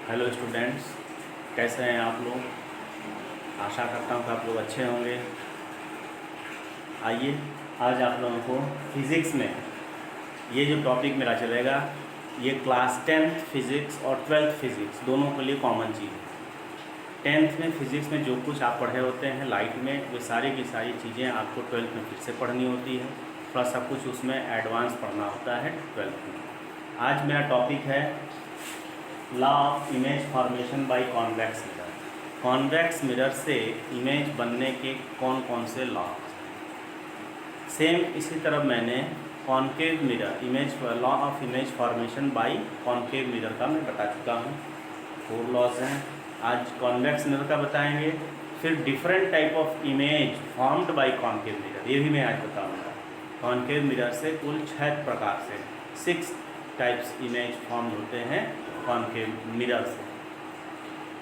Hello students, कैसे हैं आप लोग। आशा करता हूँ कि आप लोग अच्छे होंगे। आइए आज आप लोगों को फिज़िक्स में ये जो टॉपिक मेरा चलेगा, ये क्लास 10th फिज़िक्स और 12th फिज़िक्स दोनों के लिए कॉमन चीज़ है। 10th में फिज़िक्स में जो कुछ आप पढ़े होते हैं लाइट में, वे सारी की सारी चीज़ें आपको 12th में फिर से पढ़नी होती है। थोड़ा सा कुछ उसमें एडवांस पढ़ना होता है 12th में। आज मेरा टॉपिक है law of image formation by convex mirror. Convex mirror से इमेज बनने के कौन कौन से लॉ। सेम इसी तरह मैंने concave mirror law of image formation bye concave mirror का मैं बता चुका हूँ। 4 लॉज हैं। आज कॉन्वेक्स मिरर का बताएंगे, फिर different type of image formed by concave mirror, ये भी मैं आज बताऊँगा। कॉन्केव मिरर से कुल 6 प्रकार से 6 टाइप्स इमेज फॉर्म होते हैं कॉन्केव मिरर से।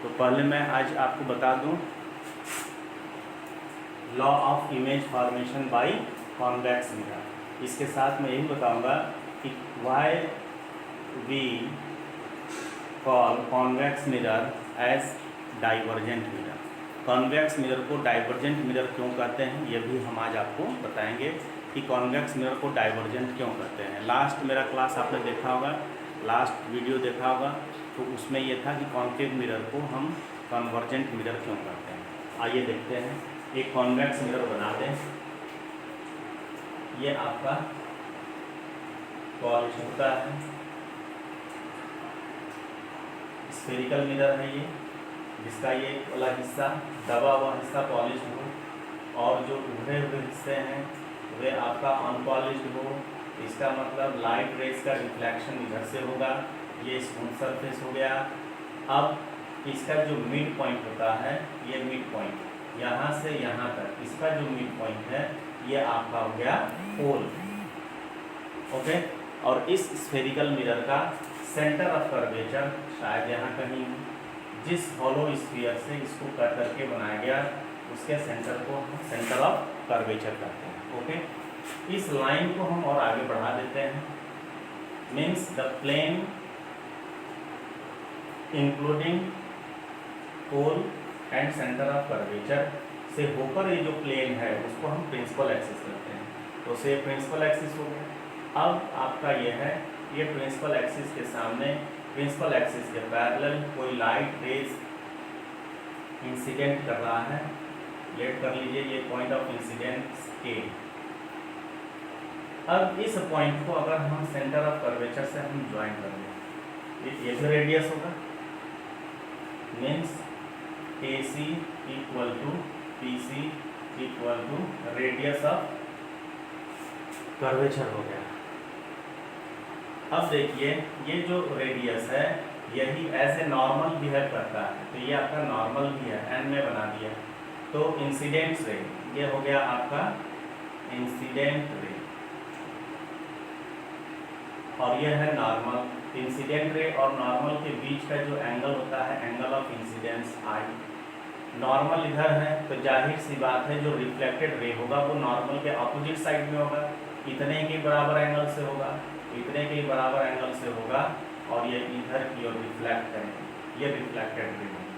तो पहले मैं आज आपको बता दूं law of image formation by convex mirror. इसके साथ मैं यही बताऊंगा कि why we call convex mirror as divergent mirror. Convex mirror को डाइवर्जेंट मिरर क्यों कहते हैं, यह भी हम आज आपको बताएंगे कि कॉन्वेक्स मिरर को डाइवर्जेंट क्यों कहते हैं। लास्ट मेरा क्लास आपने देखा होगा, लास्ट वीडियो देखा होगा, तो उसमें यह था कि कॉन्केव मिरर को हम कन्वर्जेंट मिरर क्यों कहते हैं। आइए देखते हैं। एक कॉन्वेक्स मिरर बना दें। ये आपका पॉलिश होता है, स्फेरिकल मिरर है ये, जिसका ये वाला हिस्सा दबा हुआ हिस्सा पॉलिश हो और जो उभरे हुए हिस्से हैं वे आपका अनपॉलिश्ड हो। इसका मतलब लाइट रेज का रिफ्लेक्शन इधर से होगा। ये स्मूथ सरफेस हो गया। अब इसका जो मिड पॉइंट होता है, ये मिड पॉइंट यहाँ से यहाँ तक, इसका जो मिड पॉइंट है ये आपका हो गया पोल। ओके। और इस स्फेरिकल मिरर का सेंटर ऑफ कर्वेचर शायद यहाँ कहीं, जिस हॉलो स्फीयर से इसको कट करके बनाया गया उसके सेंटर को हम सेंटर ऑफ कर्वेचर कहते हैं। ओके। इस लाइन को हम और आगे बढ़ा देते हैं। Means the plane including pole and centre of curvature से होकर ये जो प्लेन है उसको हम प्रिंसिपल एक्सिस कहते हैं। तो से प्रिंसिपल एक्सिस हो गया। अब आपका ये है, ये प्रिंसिपल एक्सिस के सामने, प्रिंसिपल एक्सिस के पैरेलल कोई लाइट रेज इंसिडेंट कर रहा है। लेट कर लीजिए ये पॉइंट ऑफ इंसिडेंस के। अब इस पॉइंट को अगर हम सेंटर ऑफ कर्वेचर से हम ज्वाइन कर लें, ये जो रेडियस होगा, means AC equal to PC equal to radius of curvature हो गया। अब देखिए ये जो रेडियस है यही एज ए नॉर्मल बिहेव करता है, तो ये आपका नॉर्मल भी है, n में बना दिया। तो इंसिडेंट रे ये हो गया आपका इंसिडेंट रे, और यह है नॉर्मल। इंसिडेंट रे और नॉर्मल के बीच का जो एंगल होता है angle of incidence I। Normal इधर है तो जाहिर सी बात है जो रिफ्लेक्टेड रे होगा वो नॉर्मल के अपोजिट साइड में होगा, इतने के बराबर एंगल से होगा, इतने के बराबर एंगल से होगा, और ये इधर की ओर रिफ्लेक्ट करेंगे, ये रिफ्लेक्टेड रे होगा।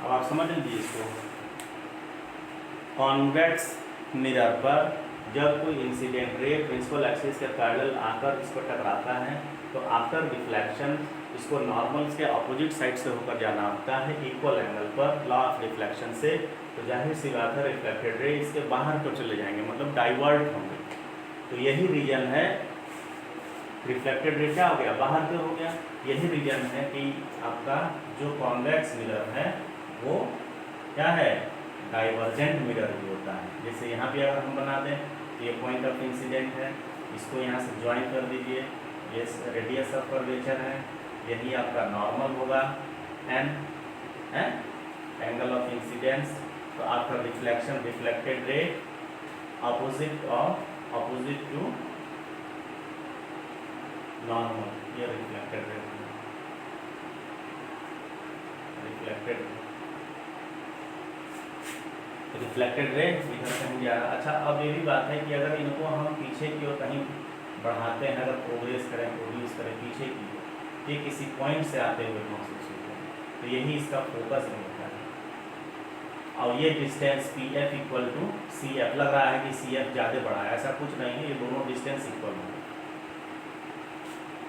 अब आप समझ लीजिए इसको। कॉन्वेक्स मिरर पर जब कोई इंसिडेंट रे प्रिंसिपल एक्सिस के पैरेलल आकर इस पर टकराता है तो आफ्टर रिफ्लेक्शन इसको नॉर्मल के अपोजिट साइड से होकर जाना होता है इक्वल एंगल पर लॉ ऑफ रिफ्लेक्शन से। तो जाहिर सी बात है रिफ्लेक्टेड रे इसके बाहर को चले जाएंगे, मतलब डाइवर्ट होंगे। तो यही रीजन है, रिफ्लेक्टेड रे क्या हो गया, बाहर की ओर हो गया। यही रीजन है कि आपका जो कॉन्वेक्स मिरर है वो क्या है, डाइवर्जेंट मिरर भी होता है। जैसे यहाँ पे अगर हम बना दें तो ये पॉइंट ऑफ इंसिडेंट है, इसको यहाँ से ज्वाइन कर दीजिए, ये रेडियस ऑफ कर्वेचर है, यही आपका नॉर्मल होगा n है, एंगल ऑफ इंसिडेंस। तो after reflection reflected ray opposite to normal, ये रिफ्लेक्टेड रे, रिफ्लेक्टेड रे इधर कहीं जा रहा। अच्छा, अब ये भी बात है कि अगर इनको हम पीछे की ओर कहीं बढ़ाते हैं, अगर प्रोग्रेस करें, प्रोड्यूस करें पीछे की, ये किसी पॉइंट से आते हुए महसूस होते हैं, तो यही इसका फोकस होता है। और ये distance P F equal to C F, लग रहा है कि सी एफ ज़्यादा बड़ा है, ऐसा कुछ नहीं है, ये दोनों डिस्टेंस इक्वल है।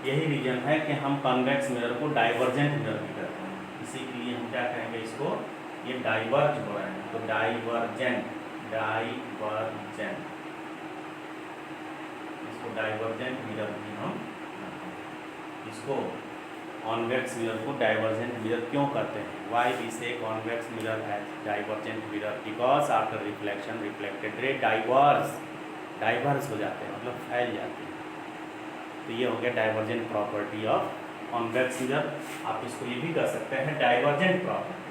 यही रीजन है कि हम कॉन्वेक्स मिरर को डाइवर्जेंट मिरर भी करते हैं, इसी के लिए हम क्या कहेंगे इसको, ये डाइवर्ज हो रहे हैं, तो डाइवर्जेंट, इसको डाइवर्जेंट मिरर भी हम इसको कॉन्वेक्स मिरर को डाइवर्जेंट मिरर क्यों करते हैं, वाई वी से convex mirror as divergent mirror, because after reflection reflected ray diverse हो जाते हैं, मतलब फैल जाते हैं। तो ये हो गया divergent property of convex mirror. आप इसको ये भी कर सकते हैं डाइवर्जेंट प्रॉपर्टी।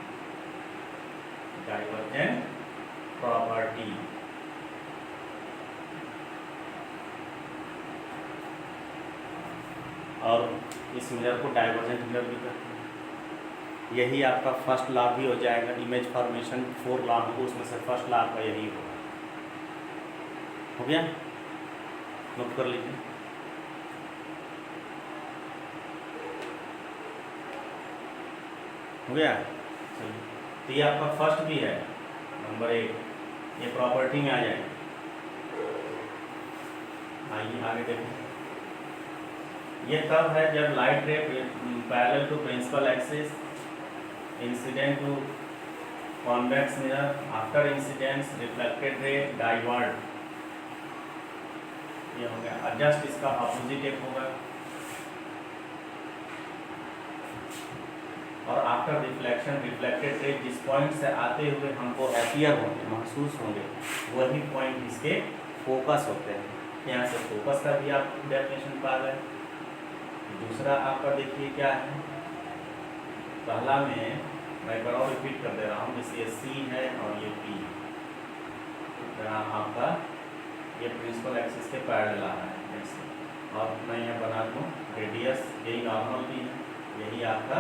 और इस मिरर को डाइवर्जेंट मिरर भी करते हैं। यही आपका फर्स्ट लॉ भी हो जाएगा, इमेज फॉर्मेशन 4 लॉ होगा, उसमें से फर्स्ट लॉ आपका यही होगा। हो गया, नोट कर लीजिए। हो गया, चलिए, तो ये आपका फर्स्ट भी है, नंबर 1, ये प्रॉपर्टी में आ जाएगा। आइए आगे देखें। ये तब है जब light ray parallel to principal axis, incident to convex mirror, after incidence reflected ray divert, ये हो गया। और जस्ट इसका अपोजिट एक होगा, और आफ्टर रिफ्लेक्शन रिफ्लेक्टेड रे जिस पॉइंट से आते हुए हमको अपीयर होंगे, महसूस होंगे, वही पॉइंट इसके फोकस होते हैं। यहाँ से फोकस का भी आप डेफिनेशन पा गए। दूसरा आपका देखिए क्या है, पहला में मैं एक बार और रिपीट कर दे रहा हूँ, जैसे ये सी है और ये पी, आपका ये प्रिंसिपल एक्सिस के पैरेलल आ रहा है जैसे, और मैं यहाँ बना दूँ रेडियस, यही नॉर्मल भी है, यही आपका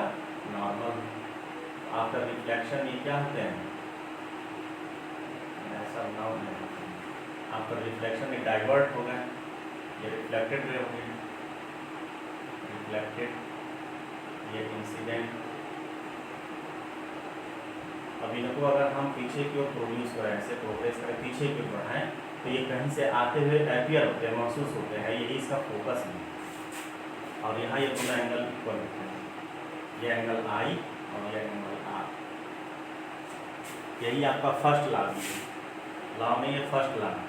नॉर्मल। आफ्टर रिफ्लेक्शन ये क्या होते हैं, ऐसा नाउ है, आफ्टर रिफ्लेक्शन ये डाइवर्ट हो गए, ये रिफ्लेक्टेड रे हो गई, रिफ्लेक्टेड, ये इंसिडेंट। अब इनको अगर हम पीछे की ओर प्रोड्यूस करें, ऐसे प्रोग्रेस करें, पीछे की ओर बढ़ाएं, तो ये कहीं से आते हुए अपीयर होते हैं, महसूस होते हैं, यही इसका फोकस है। और यहाँ ये दोनों एंगल इक्वल होते हैं, ये एंगल आई और ये एंगल आर। यही आपका फर्स्ट लॉ भी है, लॉ में ये फर्स्ट लॉ है,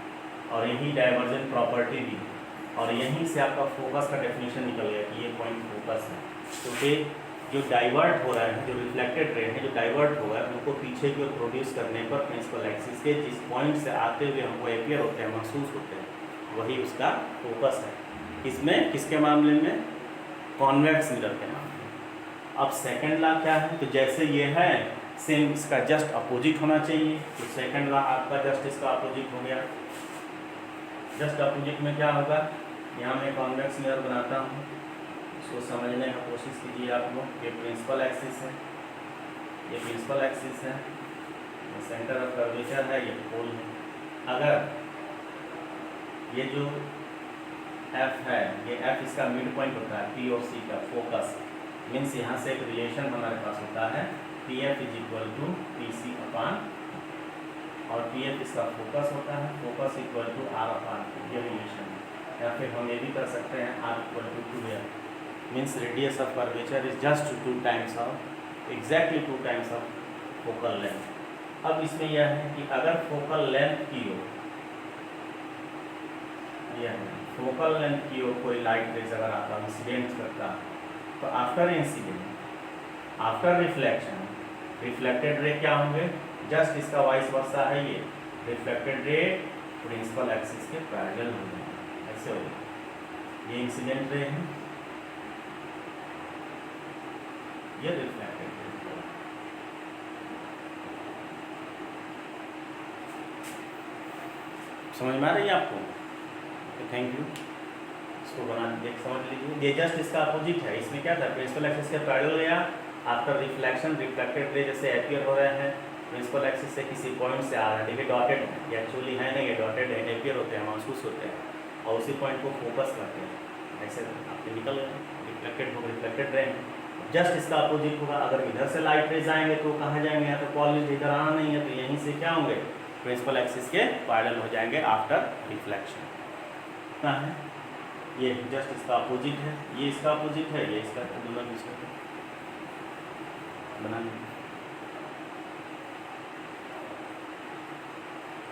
और यही डाइवर्जेंट प्रॉपर्टी भी है, और यहीं से आपका फोकस का डेफिनेशन निकल गया कि ये पॉइंट फोकस है। क्योंकि जो डाइवर्ट हो रहा है, जो रिफ्लेक्टेड रे है, जो डाइवर्ट हो रहा है, उनको पीछे की ओर प्रोड्यूस करने पर प्रिंसिपल एक्सिस के जिस पॉइंट से आते हुए हमको अपीयर होते हैं, महसूस होते हैं, वही उसका फोकस है। इसमें किसके मामले में, कॉन्वेक्स मिरर के मामले में। अब सेकेंड लॉ क्या है, तो जैसे ये है सेम इसका जस्ट अपोजिट होना चाहिए, तो सेकेंड लॉ आपका जस्ट इसका अपोजिट हो गया। जस्ट अपोजिट में क्या होगा, यहाँ मैं कॉन्वेक्स मिरर बनाता हूँ, इसको समझने की कोशिश कीजिए आप लोग। ये प्रिंसिपल एक्सिस है, ये प्रिंसिपल एक्सिस है, ये सेंटर ऑफ कर्वेचर है, ये पोल है। अगर ये जो एफ है, ये एफ इसका मिड पॉइंट होता है, पी और सी का फोकस, मीन्स यहाँ से एक रिलेशन हमारे पास होता है, P F is equal to P C upon, और पी एफ इसका फोकस होता है, focus equal to R upon, ये रिलेशन है। या फिर हम ये भी कर सकते हैं R equal to 2f, means radius of curvature is just 2 times of, exactly 2 times of focal length. अब इसमें यह है कि अगर फोकल लेंथ की ओर, यह है फोकल लेंथ की ओर कोई लाइट रेज अगर आता है, इंसिडेंट करता है, तो after incident, after reflection, reflected रे क्या होंगे, जस्ट इसका वाइस वर्सा है, ये रिफ्लेक्टेड रे प्रिंसिपल एक्सिस के पैरेलल होंगे, ऐसे हो जाए। ये इंसिडेंट रे है, ये रिफ्लेक्टेड रे। समझ में आ रही है आपको? Thank you. इसको बना देख समझ लीजिए। ये जस्ट इसका अपोजिट है, इसमें क्या था, प्रिंसिपल एक्सिस के पैरेलल गया, आफ्टर रिफ्लेक्शन रिफ्लेक्टेड रे जैसे अपीयर हो रहे हैं, प्रिंसिपल एक्सिस से किसी पॉइंट से आ रहा है, देखिए डॉटेड है, ये एक्चुअली है नहीं, ये डॉटेड है, अपीयर होते हैं, महसूस होते हैं। और उसी पॉइंट को फोकस करते हैं, ऐसे आपके निकल गए, रिफ्लेक्टेड होगा, रिफ्लेक्टेड रहेंगे। जस्ट इसका अपोजिट होगा, अगर इधर से लाइट रेज आएंगे तो कहाँ जाएंगे, यहाँ तो कॉलेज इधर आना नहीं है, तो यहीं से क्या होंगे, प्रिंसिपल एक्सिस के पैरेलल हो जाएंगे आफ्टर रिफ्लेक्शन। कहाँ है ये, जस्ट इसका अपोजिट है, ये इसका अपोजिट है, ये इसका, दोनों बीच में बना लेंगे।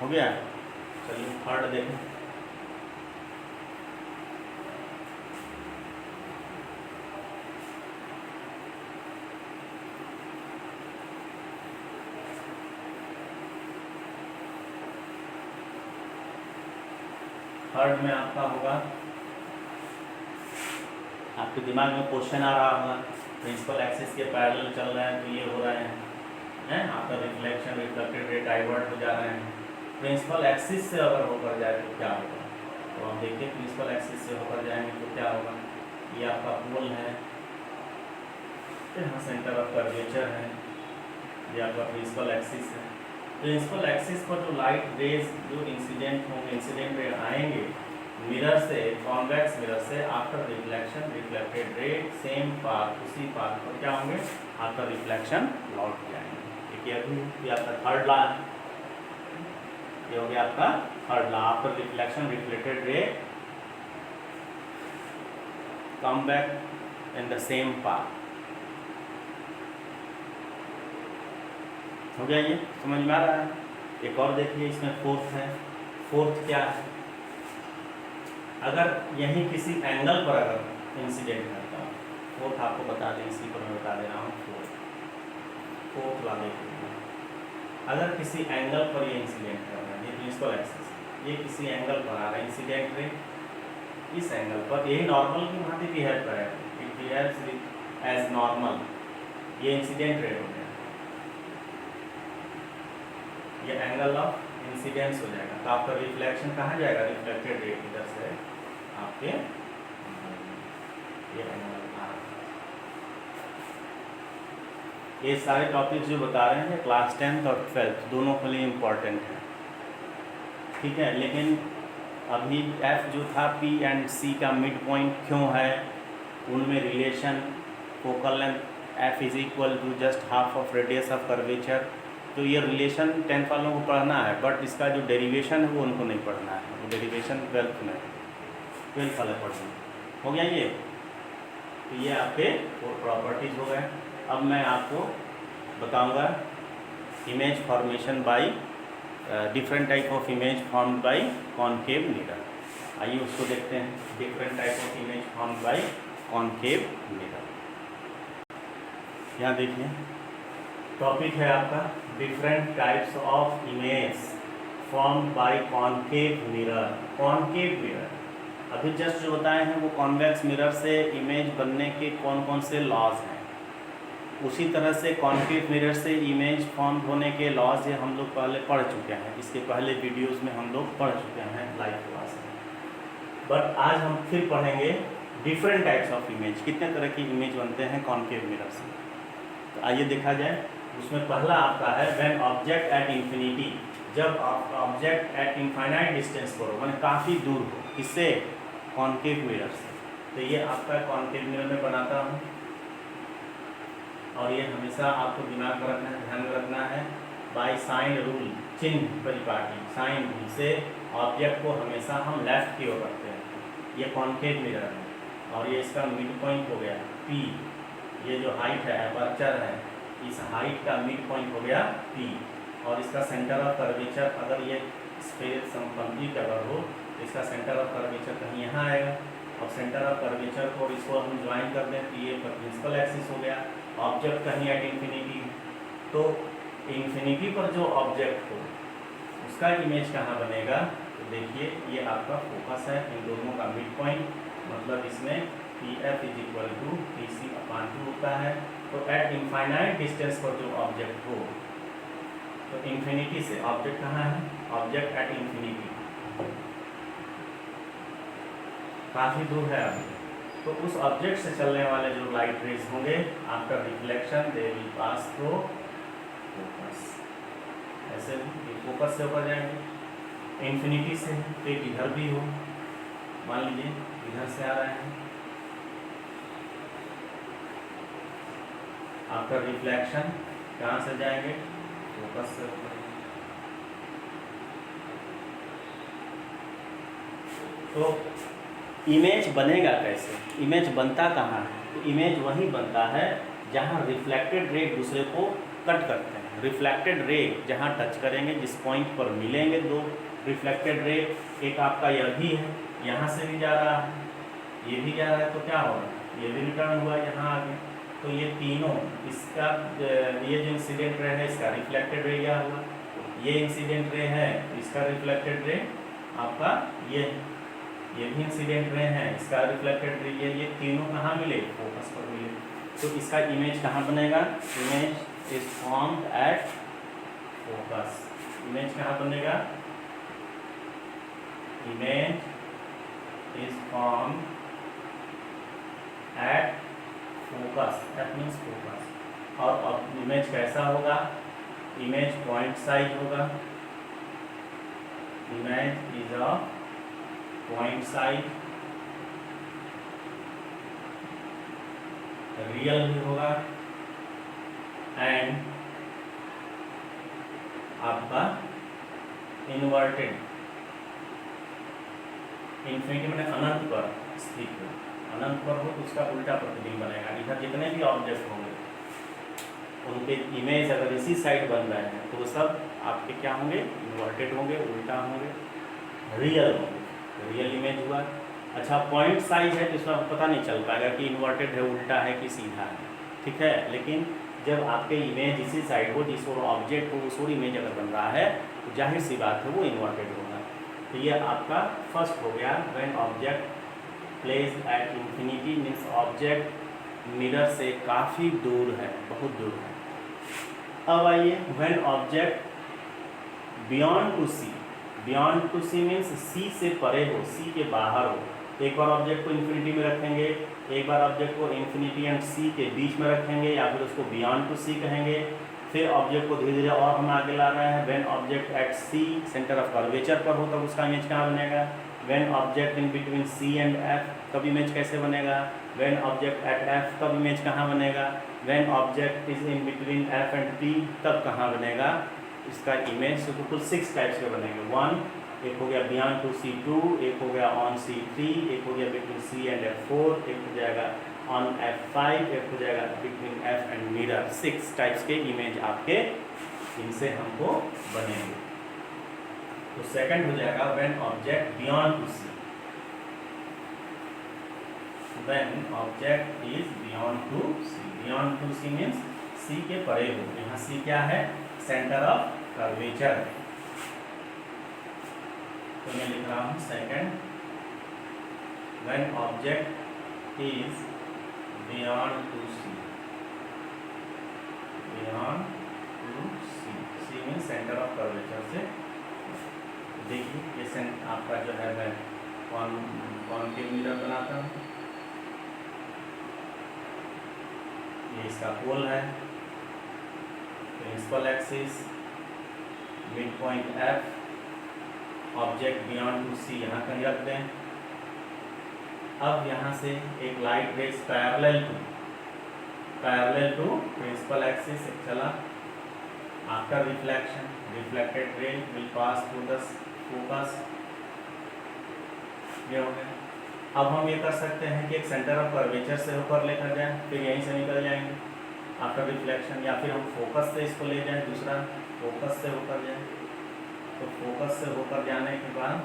हो गया, चलिए थर्ड देखें। थर्ड में आपका होगा, आपके दिमाग में क्वेश्चन आ रहा होगा, प्रिंसिपल एक्सिस के पैरेलल चल रहे हैं तो ये हो रहे हैं आपका रिफ्लेक्शन, रिफ्लेक्टेड रे डाइवर्ट हो जा रहे हैं। प्रिंसिपल एक्सिस से अगर होकर जाए तो क्या होगा, तो आप देखिए प्रिंसिपल एक्सिस से होकर जाएंगे तो क्या होगा, ये आपका पोल है, यहाँ सेंटर ऑफ कर्वेचर है, ये आपका प्रिंसिपल एक्सिस है। प्रिंसिपल एक्सिस पर जो लाइट रेज जो इंसिडेंट होंगे, इंसिडेंट रे आएंगे मिरर से, कॉन्वेक्स मिरर से, आफ्टर रिफ्लेक्शन रिफ्लेक्टेड रे सेम पाथ, उसी पाथ पर क्या होंगे, आफ्टर रिफ्लेक्शन लौट जाएंगे। एक ये अभी आपका थर्ड लॉ है, ये हो गया आपका third law, after reflection reflected रे come back in the same path. हो गया, ये समझ में आ रहा है। एक और देखिए, इसमें फोर्थ है। फोर्थ क्या है, अगर यहीं किसी एंगल पर अगर इंसिडेंट करता है, फोर्थ आपको बता दें, इसी पर मैं बता दे रहा हूँ। फोर्थ ला देखिए, अगर किसी एंगल पर ये इंसिडेंट कर रहा है, ये प्रिंसिपल एक्सिस, ये किसी एंगल पर आ रहा है इंसिडेंट रे, इस एंगल पर यही नॉर्मल की भांति बिहेव करेगा, इट बिहेव्स एज नॉर्मल, ये इंसिडेंट रे हो गया, ये एंगल ऑफ इंसिडेंस हो जाएगा। तो आपका रिफ्लेक्शन कहाँ जाएगा, रिफ्लेक्टेड रे इधर से आपके ये एंगल आ रहा है। ये सारे टॉपिक्स जो बता रहे हैं क्लास 10th और 12th दोनों के लिए इम्पोर्टेंट है, ठीक है। लेकिन अभी एफ जो था पी एंड सी का मिड पॉइंट क्यों है, उनमें relation focal length F is equal to just half of radius of curvature, तो ये रिलेशन 10th वालों को पढ़ना है, बट इसका जो डेरिवेशन है वो उनको नहीं पढ़ना है, वो डेरिवेशन 12th में, 12th वाले पढ़ना हो गया ये। तो ये आपके 4 प्रॉपर्टीज हो गए। अब मैं आपको बताऊंगा image formation by different type of image formed by concave mirror. आइए उसको देखते हैं, different type of image formed by concave mirror. यहाँ देखिए टॉपिक है आपका different types of image formed by concave mirror. Concave mirror अभी जस्ट जो बताए हैं वो कॉन्वेक्स मिरर से इमेज बनने के कौन कौन से लॉज हैं, उसी तरह से कॉनकेव मिरर से इमेज फॉर्म होने के लॉज ये हम लोग पहले पढ़ चुके हैं, इसके पहले वीडियोस में हम लोग पढ़ चुके हैं लाइव क्लास में। बट आज हम फिर पढ़ेंगे डिफरेंट टाइप्स ऑफ इमेज, कितने तरह की इमेज बनते हैं कॉनकेव मिरर से। तो आइए देखा जाए, उसमें पहला आपका है व्हेन ऑब्जेक्ट एट इंफिनिटी, जब ऑब्जेक्ट एट इनफाइनाइट डिस्टेंस पर हो, मैंने काफ़ी दूर हो, किससे, कॉनकेव मिरर से। तो ये आपका कॉनकेव मिरर में बनाता हूँ, और ये हमेशा आपको दिमाग में रखना है, ध्यान में रखना है, बाय साइन रूल, चिन्ह परिपाटी, साइन रूल से ऑब्जेक्ट को हमेशा हम लेफ्ट की ओर रखते हैं। ये कॉनकेव मिरर है, और ये इसका मिड पॉइंट हो गया P, ये जो हाइट है अपर्चर है, इस हाइट का मिड पॉइंट हो गया P, और इसका सेंटर ऑफ कर्वेचर, अगर ये स्फेयर समपंक्ति अगर हो तो इसका सेंटर ऑफ कर्वेचर कहीं यहाँ आएगा, और सेंटर ऑफ कर्वेचर को इसको हम ज्वाइन कर दें तो ये प्रिंसिपल एक्सिस हो गया। ऑब्जेक्ट कहीं एट इंफिनिटी, तो इंफिनिटी पर जो ऑब्जेक्ट हो उसका इमेज कहाँ बनेगा, तो देखिए ये आपका फोकस है, इन दोनों का मिड पॉइंट, मतलब इसमें Pf is equal to Pc/2 होता है। तो एट इनफाइनाइट डिस्टेंस पर जो ऑब्जेक्ट हो, तो इंफिनिटी से ऑब्जेक्ट कहाँ है, ऑब्जेक्ट एट इंफिनिटी काफ़ी दूर है अभी, तो उस ऑब्जेक्ट से चलने वाले जो लाइट रेज होंगे after reflection they will pass through focus, ऐसे फोकस से ऊपर जाएंगे, इंफिनिटी से तो एक इधर भी हो, मान लीजिए इधर से आ रहे हैं, आफ्टर रिफ्लेक्शन कहाँ से जाएंगे, फोकस से होकर। तो इमेज बनेगा कैसे, इमेज बनता कहाँ है, तो इमेज वहीं बनता है जहाँ रिफ्लेक्टेड रे एक दूसरे को कट करते हैं। रिफ्लेक्टेड रे जहाँ टच करेंगे, जिस पॉइंट पर मिलेंगे दो रिफ्लेक्टेड रे, एक आपका यह भी है, यहाँ से भी जा रहा है, ये भी जा रहा है, तो क्या होगा, ये भी रिटर्न हुआ यहाँ आगे। तो ये तीनों, इसका ये जो इंसिडेंट रे है इसका रिफ्लेक्टेड रे यह हुआ, ये इंसिडेंट रे है इसका रिफ्लेक्टेड रे आपका ये भी इंसिडेंट रे है, इसका रिफ्लेक्टेड रे ये तीनों कहाँ मिले, फोकस पर मिले। तो इसका इमेज कहाँ बनेगा, image is formed at focus. Image कहाँ बनेगा, image is formed at focus, that means focus. और अब इमेज कैसा होगा, इमेज पॉइंट साइज होगा, image is a point size, real भी होगा, एंड आपका इन्वर्टेड, इन्फिनिटी मैंने अनंत पर स्थित हो, अनंत पर हो तो उसका उल्टा प्रतिबिंब बनेगा। इधर जितने भी ऑब्जेक्ट होंगे उनके इमेज अगर इसी साइड बन रहे हैं तो वो सब आपके क्या होंगे, इन्वर्टेड होंगे, उल्टा होंगे, रियल होंगे, रियल इमेज हुआ। अच्छा पॉइंट साइज है तो इसमें पता नहीं चल पाएगा कि इन्वर्टेड है, उल्टा है कि सीधा है, ठीक है। लेकिन जब आपके इमेज इसी साइड हो, जिस और ऑब्जेक्ट हो उस और इमेज अगर बन रहा है तो जाहिर सी बात है वो इन्वर्टेड होगा। तो ये आपका फर्स्ट हो गया, when object place at infinity, means object mirror से काफ़ी दूर है, बहुत दूर है। अब आइए when object beyond to C, beyond to C means C से परे हो, सी के बाहर हो। एक बार ऑब्जेक्ट को इन्फिनिटी में रखेंगे, एक बार ऑब्जेक्ट को इन्फिनिटी एंड सी के बीच में रखेंगे, या फिर उसको बियॉन्ड टू सी कहेंगे। फिर ऑब्जेक्ट को धीरे धीरे और हम आगे ला रहे हैं, when object at C centre of curvature पर हो तब उसका इमेज कहाँ बनेगा, when object in between C and F तब इमेज कैसे बनेगा, व्हेन ऑब्जेक्ट एट एफ तब इमेज कहाँ बनेगा, when object is in between F and P तब कहाँ बनेगा। इसका इमेज तो कुल 6 टाइप्स के बनेंगे। 1 एक हो गया बियॉन्ड टू C2, एक हो गया ऑन C3, एक हो गया बिटवीन C एंड F4, एक हो जाएगा ऑन F5, एक हो जाएगा between F and mirror. 6 types के इमेज आपके इनसे हमको बनेंगे। तो सेकंड हो जाएगा when object beyond to C, when object is beyond to C, beyond to C means C के परे हो। यहाँ C क्या है, सेंटर ऑफ कर्वेचर। तो मैं लिख रहा हूँ second, when object is beyond to C, beyond to C, C means centre of curvature से। देखिए ये आपका जो है मैं कॉनकेव मिरर बनाता हूँ, ये इसका पोल है, principal axis, mid point F, object beyond to C यहाँ कहीं रख दें। अब यहाँ से एक light rays parallel to principal axis चला, after reflection reflected ray will pass through the focus, ये हो गया। अब हम ये कर सकते हैं कि एक सेंटर ऑफ कर्वेचर से होकर लेकर जाएं, फिर यहीं से निकल जाएंगे आफ्टर रिफ्लेक्शन, या फिर हम फोकस से इसको ले जाएं, दूसरा फोकस से होकर जाएं। तो फोकस से होकर जाने के बाद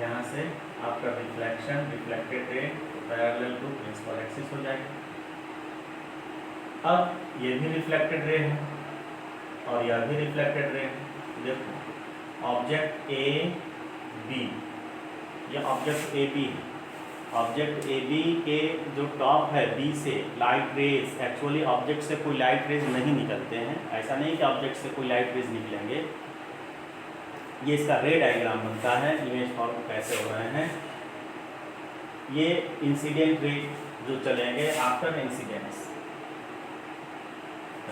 यहाँ से आपका reflection reflected ray parallel to principal axis हो जाएगी। अब ये भी रिफ्लेक्टेड रे है और यह भी रिफ्लेक्टेड रे है। देखो ऑब्जेक्ट ए बी, ये ऑब्जेक्ट ए बी है, ऑब्जेक्ट ए बी के जो टॉप है बी से लाइट रेज, एक्चुअली ऑब्जेक्ट से कोई लाइट रेज नहीं निकलते हैं, ऐसा नहीं कि ऑब्जेक्ट से कोई लाइट रेज निकलेंगे। ये इसका रे डायग्राम बनता है, इमेज फॉर्म कैसे हो रहे हैं। ये इंसिडेंट रे जो चलेंगे आफ्टर इंसिडेंस,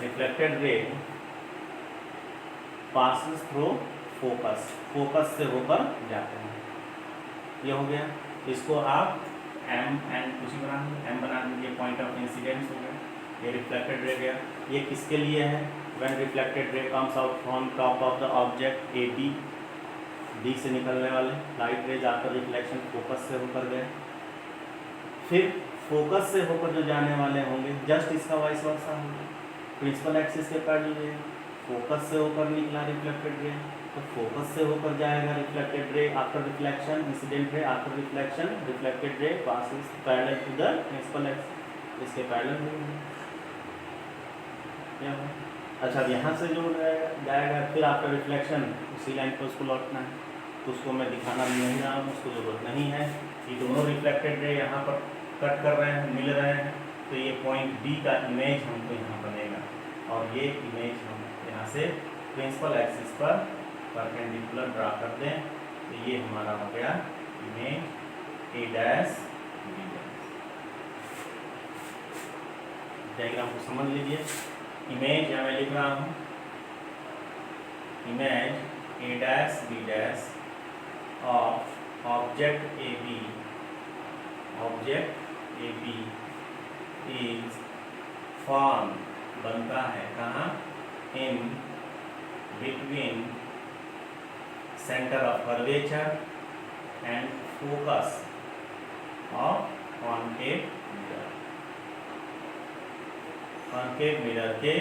रिफ्लेक्टेड रे पासिस थ्रू फोकस, फोकस से होकर जाते हैं। ये हो गया। इसको आप एम एन कुछ ही बना दीजिए, एम बना दीजिए, पॉइंट ऑफ इंसिडेंस हो गया। ये रिफ्लेक्टेड रे गया। ये किसके लिए है? When reflected ray comes out from top of the object A B, D से निकलने वाले light rays after reflection focus से होकर गए। फिर फोकस से होकर जो जाने वाले होंगे जस्ट इसका वाइस वर्सा होगा, प्रिंसिपल एक्सिस के पैरेलल। फोकस से होकर निकला रिफ्लेक्टेड रे, तो फोकस से होकर जाएगा reflected ray after reflection, incident ray after reflection, reflected ray passes parallel to the principal axis, इसके पैरेलल होगा। अच्छा, अब यहाँ से जो जाएगा फिर आफ्टर रिफ्लेक्शन उसी लाइन पर उसको लौटना है, तो उसको मैं दिखाना नहीं रहा हूँ, उसको ज़रूरत नहीं है। ये दोनों रिफ्लेक्टेड रे यहाँ पर कट कर रहे हैं, मिल रहे हैं, तो ये पॉइंट बी का इमेज हमको यहाँ बनेगा, और ये इमेज हम यहाँ से प्रिंसिपल एक्सिस पर परपेंडिकुलर ड्रा कर दें, तो ये हमारा हो गया image A dash B dash. Diagram को समझ लीजिए। इमेज या मैं लिख रहा हूँ image A dash B dash of object A B, object A B is form बनता है कहाँ? In between centre of curvature and focus of concave mirror. Concave mirror के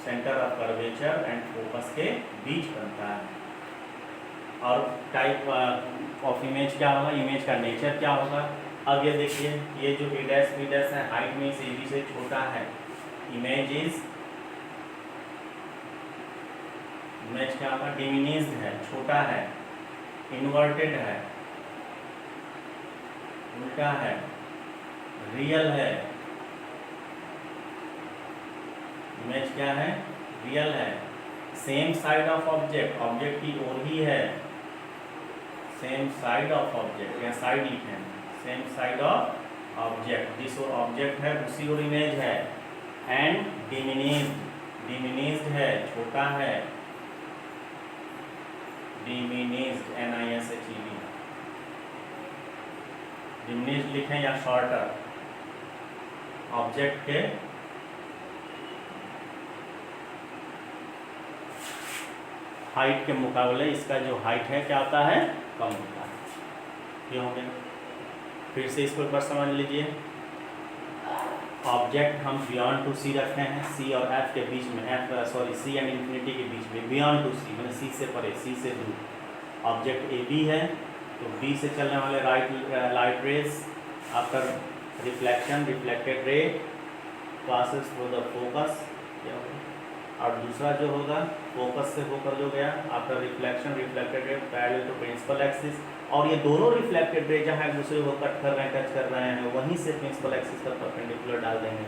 centre of curvature and focus के बीच बनता है। और type of image क्या होगा? इमेज का नेचर क्या होगा? अब ये देखिए, ये जो ए डैश बी डैश है हाइट में इस ए बी से छोटा है। इमेज क्या होगा? डिमिनिश्ड है, छोटा है, इन्वर्टेड है, उल्टा है, रियल है। इमेज क्या है? रियल है। Same side of object, object की ओर ही है, सेम साइड ऑफ ऑब्जेक्ट, या साइड लिखें, सेम साइड ऑफ ऑब्जेक्ट, जिस ओर ऑब्जेक्ट है उसी ओर इमेज है। एंड डिमिनिश्ड, डिमिनिश्ड है, छोटा है, डिमिनिश्ड, NISHED, डिमिनिश्ड लिखें या शॉर्टर, ऑब्जेक्ट के हाइट के मुकाबले इसका जो हाइट है क्या होता है? कम होता है। ये हो गया। फिर से इसको एक बार समझ लीजिए। ऑब्जेक्ट हम बियॉन्ड टू सी रखे हैं, सी और एफ के बीच में, सी एंड इन्फिनिटी के बीच में, बियॉन्ड टू सी मैंने सी से परे, सी से दूर। ऑब्जेक्ट ए बी है, तो बी से चलने वाले light rays after reflection, reflected ray passes through the focus, और दूसरा जो होगा फोकस से होकर जो गया after reflection, reflected ray parallel to principal axis. और ये दोनों रिफ्लेक्टेड रे जहाँ एक दूसरे को कट कर रहे हैं, टच कर रहे हैं, वहीं से प्रिंसिपल एक्सिस पर परपेंडिकुलर डाल देंगे।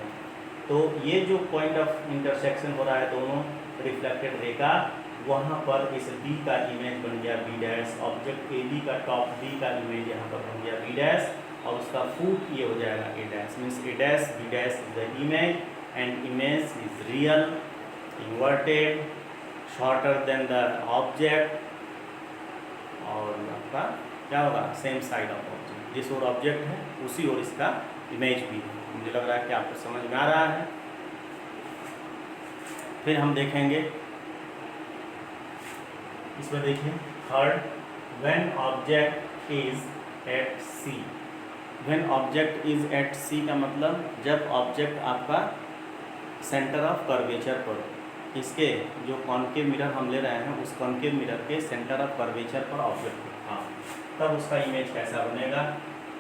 तो ये जो पॉइंट ऑफ इंटरसेक्शन हो रहा है दोनों रिफ्लेक्टेड रे का, वहाँ पर इस बी का इमेज बन गया B dash. Object A B का टॉप बी का इमेज यहाँ पर बन गया बी डैश, और उसका फूट ये हो जाएगा A dash. Means A dash B dash is the image, and image is real, inverted, shorter than the object, और आपका क्या होगा? सेम साइड ऑफ ऑब्जेक्ट, जिस ओर ऑब्जेक्ट है उसी ओर इसका इमेज भी है। मुझे लग रहा है कि आपको समझ में आ रहा है। फिर हम देखेंगे इसमें, देखिए third, when object is at C. When object is at C का मतलब जब ऑब्जेक्ट आपका सेंटर ऑफ कर्वेचर पर, इसके जो कॉन्केव मिरर हम ले रहे हैं उस कॉन्केव मिरर के सेंटर ऑफ कर्वेचर पर ऑब्जेक्ट था, तब उसका इमेज कैसा बनेगा?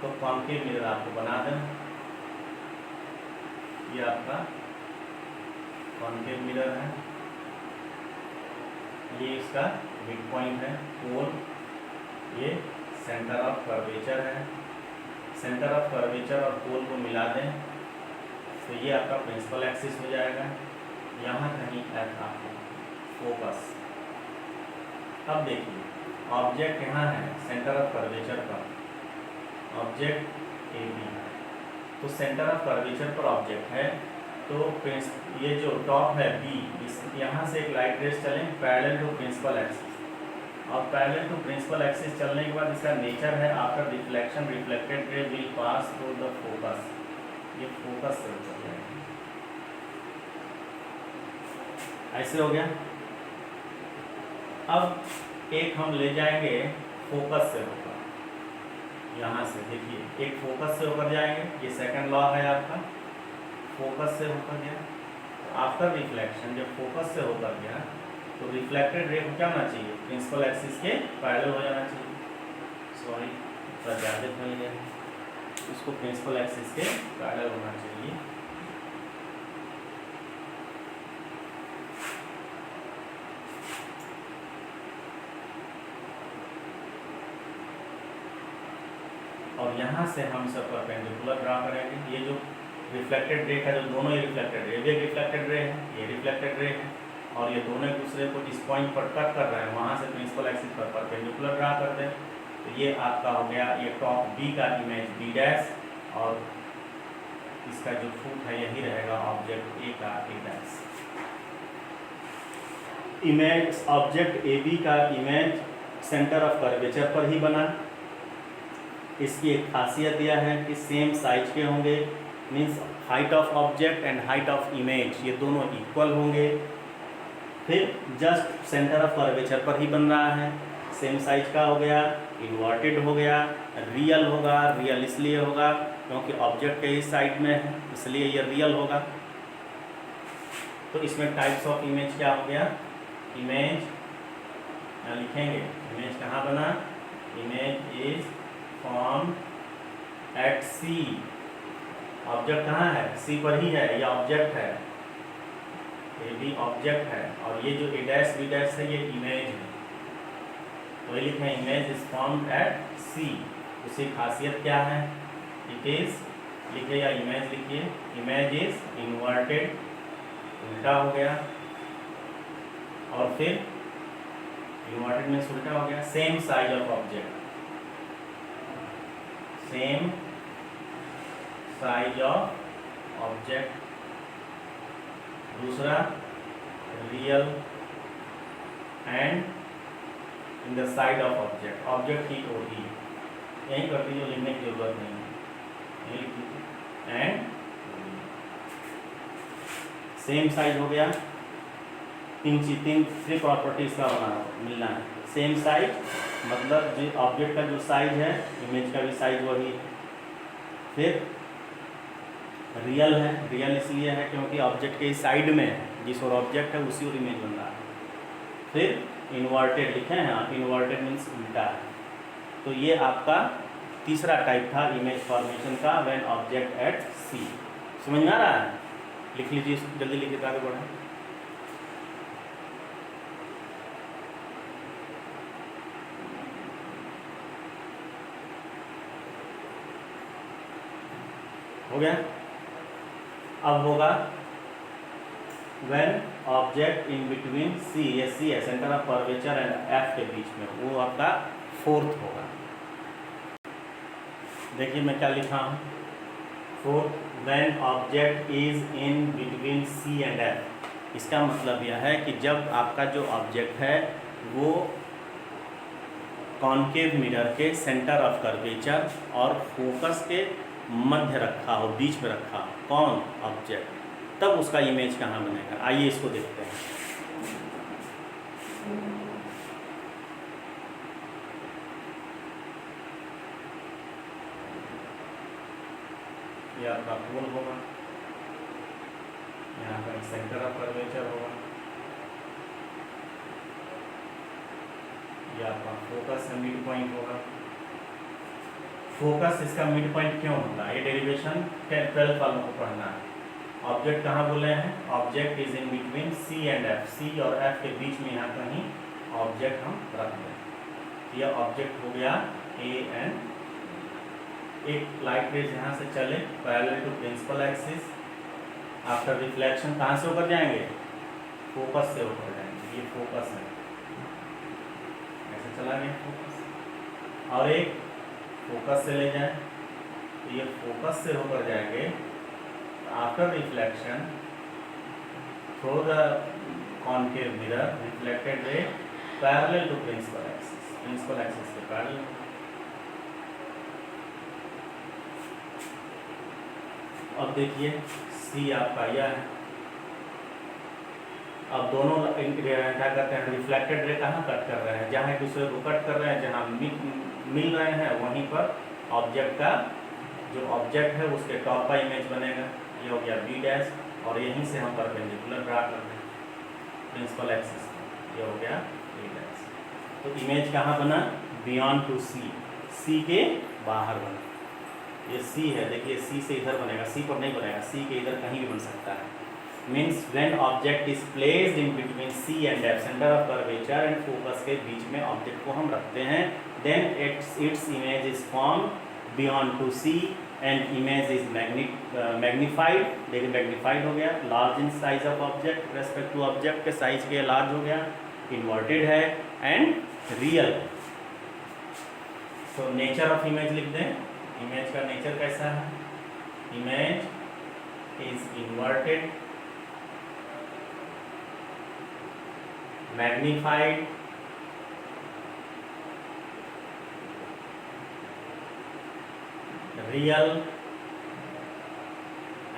तो कॉन्केव मिरर आपको बना दें, ये आपका कॉन्केव मिरर है, ये इसका मिड पॉइंट है, पोल, ये सेंटर ऑफ कर्वेचर है। सेंटर ऑफ कर्वेचर और पोल को मिला दें तो ये आपका प्रिंसिपल एक्सिस हो जाएगा। यहाँ कहीं एफ आपको फोकस। अब देखिए, ऑब्जेक्ट यहाँ है सेंटर ऑफ कर्वेचर पर, ऑब्जेक्ट ए बी है, तो सेंटर ऑफ कर्वेचर पर ऑब्जेक्ट है, तो ये जो टॉप है बी, इस यहाँ से एक लाइट रेस चलें पैरेलल टू प्रिंसिपल एक्सिस, और पैरेलल टू प्रिंसिपल एक्सिस चलने के बाद इसका नेचर है after reflection reflected ray will pass through the focus, ये फोकस से चल जाएगा। ऐसे हो गया। अब एक हम ले जाएंगे फोकस से होकर, यहाँ से देखिए एक फोकस से होकर जाएंगे, ये सेकंड लॉ है आपका, फोकस से होकर गया। तो आफ्टर रिफ्लेक्शन जब फोकस से होकर गया तो रिफ्लेक्टेड रे को क्या होना चाहिए, प्रिंसिपल एक्सिस के पैरेलल हो जाना चाहिए। सॉरी थोड़ा ज़्यादा मिल गया, इसको प्रिंसिपल एक्सिस के पैरेलल होना चाहिए। और यहाँ से हम सब परपेंडिकुलर ड्रा करेंगे। ये जो रिफ्लेक्टेड रे का जो दोनों ही रिफ्लेक्टेड रे, ये रिफ्लेक्टेड रे है, ये रिफ्लेक्टेड रे है, और ये दोनों एक दूसरे को जिस पॉइंट पर कट कर रहे हैं वहाँ से प्रिंसिपल एक्सिस पर परपेंडिकुलर ड्रा करते हैं। तो ये आपका हो गया ये टॉप बी का इमेज बी डैश, और इसका जो फुट है यही रहेगा ऑब्जेक्ट ए का A dash. Image object A B का इमेज सेंटर ऑफ कर्वेचर पर ही बना। इसकी एक खासियत यह है कि सेम साइज के होंगे, means height of object and height of image ये दोनों इक्वल होंगे। फिर जस्ट सेंटर ऑफ कर्वेचर पर ही बन रहा है, सेम साइज का हो गया, इन्वर्टेड हो गया, रियल होगा। रियल इसलिए होगा क्योंकि ऑब्जेक्ट के इस साइड में है, इसलिए ये रियल होगा। तो इसमें टाइप्स ऑफ इमेज क्या हो गया, इमेज यहाँ लिखेंगे, इमेज कहाँ बना, image is form at C. Object कहाँ है, सी पर ही है, ये ऑब्जेक्ट है, ये भी ऑब्जेक्ट है, और ये जो ए डैश बी डैश है ये इमेज है। तो ये लिखें इमेज इज फॉर्म एट सी। उसकी खासियत क्या है, इट इज लिखिए या इमेज लिखिए, इमेज इज इन्वर्टेड, उल्टा हो गया, और फिर इन्वर्टेड मीन्स उल्टा हो गया, same size of object, same size of object. दूसरा real and in the side of object, object ही तो ही यही कर दीजिए, लिखने की जरूरत नहीं है, एंड सेम साइज हो गया। तीन थ्री प्रॉपर्टीज का मिलना है। सेम साइज मतलब जो ऑब्जेक्ट का जो साइज है इमेज का भी साइज वही है। फिर रियल है, रियल इसलिए है क्योंकि ऑब्जेक्ट के साइड में है, जिस और ऑब्जेक्ट है उसी और इमेज बन रहा है। फिर इन्वर्टेड लिखे हैं, इन्वर्टेड मीन्स उल्टा है। तो ये आपका तीसरा टाइप था इमेज फॉर्मेशन का, व्हेन ऑब्जेक्ट एट सी। समझ में आ रहा है, लिख लीजिए, जल्दी लिखिए आगे बढ़ें। हो गया। अब होगा when object in between C, ये सी है centre of curvature and F के बीच में, वो आपका फोर्थ होगा। देखिए मैं क्या लिखा हूँ, fourth when object is in between C and F. इसका मतलब यह है कि जब आपका जो ऑब्जेक्ट है वो कॉनकेव मिरर के सेंटर ऑफ कर्वेचर और फोकस के मध्य रखा हो, बीच में रखा हो, कौन ऑब्जेक्ट, तब उसका इमेज कहाँ बनेगा। आइए इसको देखते हैं। ये आपका पोल होगा, यहाँ पर सेंटर ऑफ कर्वेचर होगा, ये आपका फोकस है, मिड पॉइंट होगा। फोकस इसका मिड पॉइंट क्यों होता है, ये डेरिवेशन 12th वालों को पढ़ना है। ऑब्जेक्ट कहाँ बोले हैं, object is in between C and F, C और एफ के बीच में यहाँ कहीं ऑब्जेक्ट हम रख दें। यह ऑब्जेक्ट हो गया ए एंड एक लाइट रेज यहाँ से चले parallel to principal axis, after reflection कहाँ से होकर जाएंगे, फोकस से होकर जाएंगे। ये फोकस है, ऐसे चला गया फोकस, और एक फोकस से ले जाए तो ये फोकस से होकर जाएंगे after reflection through the concave mirror reflected ray parallel to principal axis के पैरेलल। अब देखिए सी आपका यह है। अब दोनों क्या करते हैं, रिफ्लेक्टेड रे कहाँ कट कर रहे हैं, जहाँ एक दूसरे को कट कर रहे हैं, जहाँ मिल रहे हैं वहीं पर ऑब्जेक्ट का जो ऑब्जेक्ट है उसके टॉप का इमेज बनेगा। ये हो गया बी डैश, और यहीं से हम परपेंडिकुलर ड्रा कर रहे हैं प्रिंसिपल एक्सिस। ये हो गया बी डैश। तो इमेज कहाँ बना, बियॉन्ड टू सी, सी के बाहर बना। ये सी है, देखिए सी से इधर बनेगा, सी पर नहीं बनेगा, सी के इधर कहीं भी बन सकता है। Means when object is placed in between C and F, centre of curvature and focus के बीच में ऑब्जेक्ट को हम रखते हैं, then its image is form beyond to C and image is magnified. देखिए मैग्नीफाइड हो गया, large in size of object respect to object के साइज के लार्ज हो गया, इन्वर्टेड है एंड रियल। तो नेचर ऑफ इमेज लिख दें। इमेज का नेचर कैसा है, image is inverted, magnified, real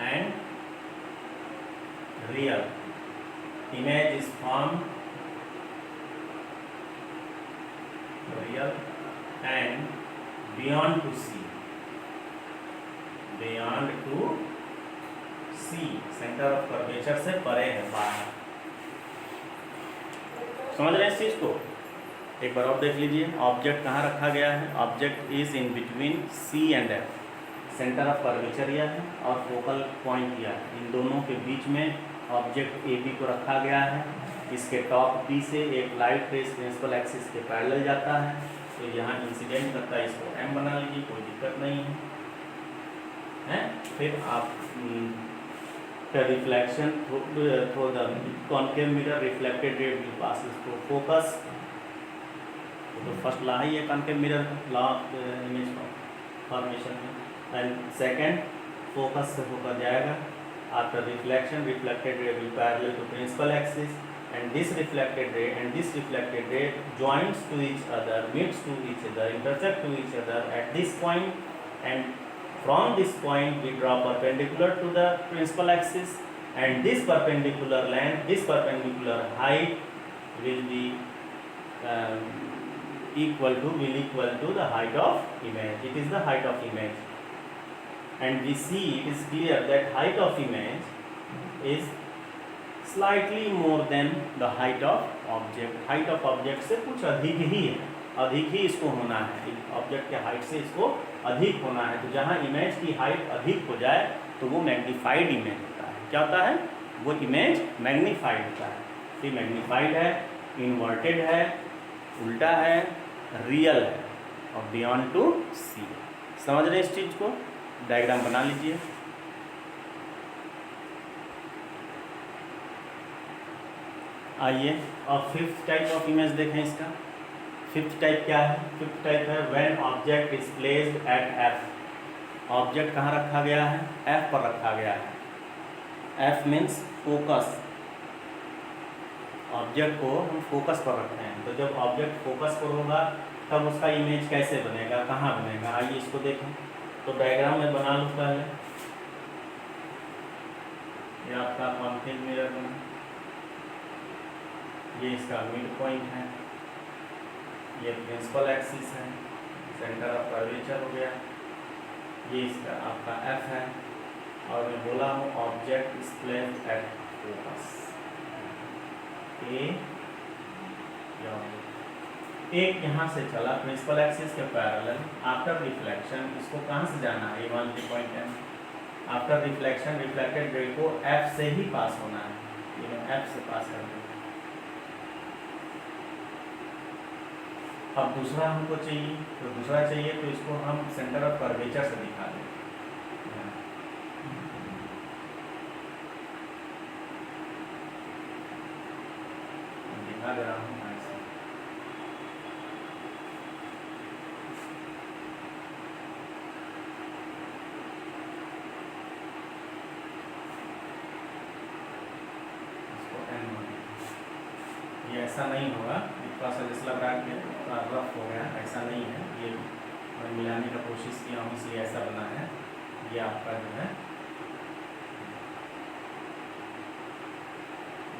and real. Image is form real and beyond to C, beyond to C, centre of curvature से परे है, बाहर। समझ रहे हैं इस चीज को? एक बार और देख लीजिए, ऑब्जेक्ट कहाँ रखा गया है, object is in between C and F, centre of curvature यह है और फोकल पॉइंट यह है, इन दोनों के बीच में ऑब्जेक्ट ए बी को रखा गया है। इसके टॉप बी से एक लाइट रेस प्रिंसिपल एक्सिस के पैरेलल जाता है, तो यहाँ इंसिडेंट करता है, इसको एम बना लीजिए, कोई दिक्कत नहीं है। फिर आप the reflection through the concave mirror reflected ray will passes through focus। तो फर्स्ट लॉ है ये concave mirror law image formation में। एंड सेकंड फोकस से होकर जाएगा, after reflection reflected ray will parallel to principal axis and this reflected ray joins to each other, meets to each other, intersect to each other at this point, and from this point we draw perpendicular to the principal axis, and this perpendicular length, this perpendicular height will be equal to the height of image. It is the height of image, and we see it is clear that height of image is slightly more than the height of object। height of object से कुछ अधिक ही है, अधिक ही इसको होना है, object के height से इसको अधिक होना है। तो जहाँ इमेज की हाइट अधिक हो जाए तो वो मैग्नीफाइड इमेज होता है। क्या होता है, वो इमेज मैग्नीफाइड होता है। ये मैग्नीफाइड है, इन्वर्टेड है, उल्टा है, रियल है और बियॉन्ड टू सी। समझ रहे इस चीज़ को? डायग्राम बना लीजिए। आइए और फिफ्थ टाइप ऑफ इमेज देखें इसका। फिफ्थ टाइप क्या है, फिफ्थ टाइप है when object is placed at F. Object कहाँ रखा गया है, एफ पर रखा गया है। एफ मीन्स फोकस, ऑब्जेक्ट को हम फोकस पर रखते हैं। तो जब ऑब्जेक्ट फोकस पर होगा तब उसका इमेज कैसे बनेगा, कहाँ बनेगा, आइए इसको देखें। तो डायग्राम में बना लो पहले। ये आपका कॉन्केव मिरर बना, ये इसका मिड पॉइंट है, ये प्रिंसिपल एक्सिस है, सेंटर ऑफ कर्वेचर हो गया, ये इसका आपका एफ है, और मैं बोला हूँ object is placed at focus. एक यहाँ से चला प्रिंसिपल एक्सिस के पैरेलल, आफ्टर रिफ्लेक्शन इसको कहाँ से जाना है, ये वन पॉइंट है। आफ्टर रिफ्लेक्शन रिफ्लेक्टेड रे को एफ से ही पास होना है, ये मैं एफ से पास कर दूँ। अब दूसरा हमको चाहिए, तो दूसरा चाहिए तो इसको हम सेंटर ऑफ कर्वेचर से दिखा दें। दिखा दे रहा हूँ ऐसे। ऐसा नहीं होगा, थोड़ा सा जैसे लग रहा है कि थोड़ा रफ हो गया, ऐसा नहीं है, ये मैं मिलाने का कोशिश किया हूँ इसलिए ऐसा बना है। ये आपका जो है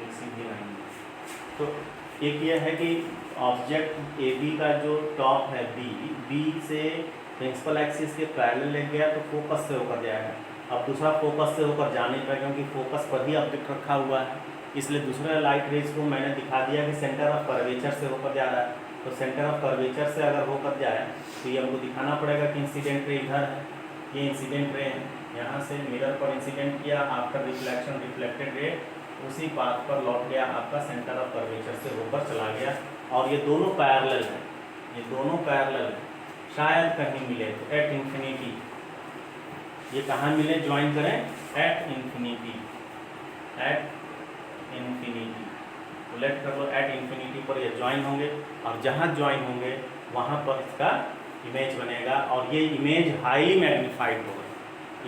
एक सीधी लाइन। तो एक ये है कि ऑब्जेक्ट ए बी का जो टॉप है बी से प्रिंसिपल एक्सिस के पैरेलल ले गया तो फोकस से होकर जाएगा। अब दूसरा फोकस से होकर जाने पर, क्योंकि फोकस पर ही ऑब्जेक्ट रखा हुआ है, इसलिए दूसरे लाइट रेज को मैंने दिखा दिया कि सेंटर ऑफ कर्वेचर से होकर जा रहा है। तो सेंटर ऑफ कर्वेचर से अगर होकर जाए तो ये हमको दिखाना पड़ेगा कि इंसिडेंट रे इधर है, ये इंसिडेंट रे है, यहाँ से मिरर पर इंसिडेंट किया, आफ्टर रिफ्लेक्शन रिफ्लेक्टेड रे उसी पाथ पर लौट गया, आपका सेंटर ऑफ कर्वेचर से होकर चला गया। और ये दोनों पैरेलल है, ये दोनों पैरेलल है, शायद कहीं मिले तो एट इंफिनिटी, ये कहाँ मिले, ज्वाइन करें at infinity, at infinity bullet कर लो, एट इन्फिनिटी पर ये ज्वाइन होंगे, और जहाँ ज्वाइन होंगे वहाँ पर इसका इमेज बनेगा, और ये इमेज हाईली मैग्नीफाइड होगा।